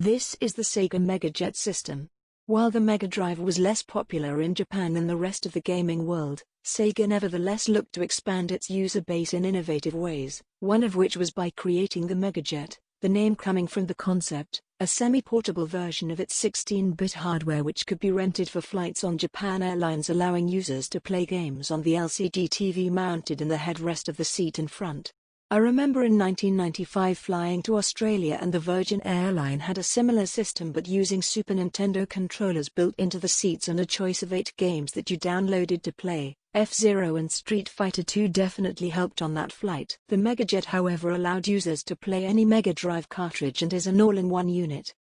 This is the Sega Megajet system. While the Megadrive was less popular in Japan than the rest of the gaming world, Sega nevertheless looked to expand its user base in innovative ways, one of which was by creating the Megajet, the name coming from the concept, a semi-portable version of its 16-bit hardware which could be rented for flights on Japan Airlines, allowing users to play games on the LCD TV mounted in the headrest of the seat in front. I remember in 1995 flying to Australia, and the Virgin airline had a similar system but using Super Nintendo controllers built into the seats and a choice of 8 games that you downloaded to play. F-Zero and Street Fighter II definitely helped on that flight. The Megajet, however, allowed users to play any Megadrive cartridge and is an all-in-one unit.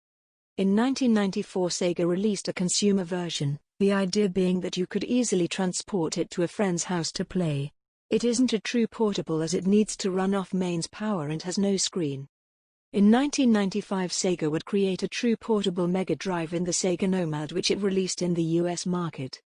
In 1994 Sega released a consumer version, the idea being that you could easily transport it to a friend's house to play. It isn't a true portable as it needs to run off mains power and has no screen. In 1995 Sega would create a true portable Megadrive in the Sega Nomad, which it released in the US market.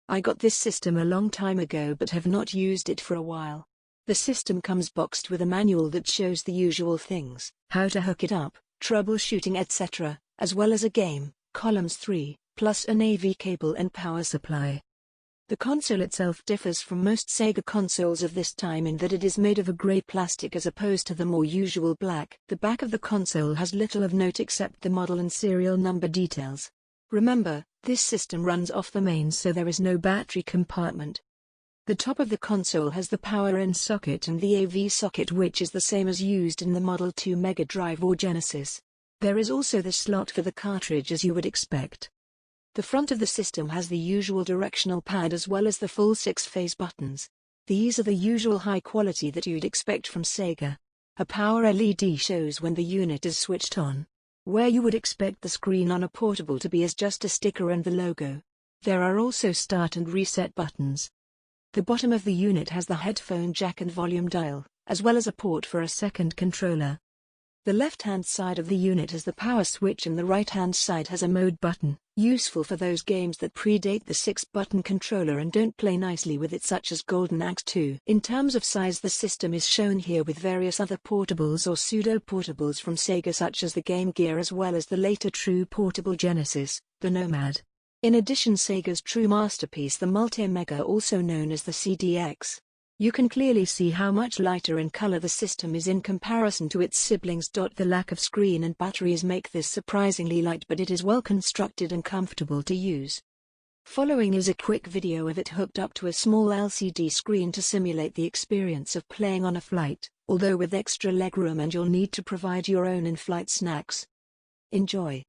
I got this system a long time ago but have not used it for a while. The system comes boxed with a manual that shows the usual things, how to hook it up, troubleshooting etc., as well as a game, columns 3, plus an AV cable and power supply. The console itself differs from most Sega consoles of this time in that it is made of a grey plastic as opposed to the more usual black. The back of the console has little of note except the model and serial number details. Remember, this system runs off the mains, so there is no battery compartment. The top of the console has the power-in socket and the AV socket, which is the same as used in the Model 2 Mega Drive or Genesis. There is also the slot for the cartridge as you would expect. The front of the system has the usual directional pad as well as the full 6-phase buttons. These are the usual high quality that you'd expect from Sega. A power LED shows when the unit is switched on. Where you would expect the screen on a portable to be is just a sticker and the logo. There are also start and reset buttons. The bottom of the unit has the headphone jack and volume dial, as well as a port for a second controller. The left-hand side of the unit has the power switch and the right-hand side has a mode button, useful for those games that predate the 6-button controller and don't play nicely with it, such as Golden Axe 2. In terms of size, the system is shown here with various other portables or pseudo-portables from Sega, such as the Game Gear as well as the later true portable Genesis, the Nomad. In addition, Sega's true masterpiece, the Multi-Mega, also known as the CDX. You can clearly see how much lighter in color the system is in comparison to its siblings. The lack of screen and batteries make this surprisingly light, but it is well constructed and comfortable to use. Following is a quick video of it hooked up to a small LCD screen to simulate the experience of playing on a flight, although with extra legroom, and you'll need to provide your own in-flight snacks. Enjoy.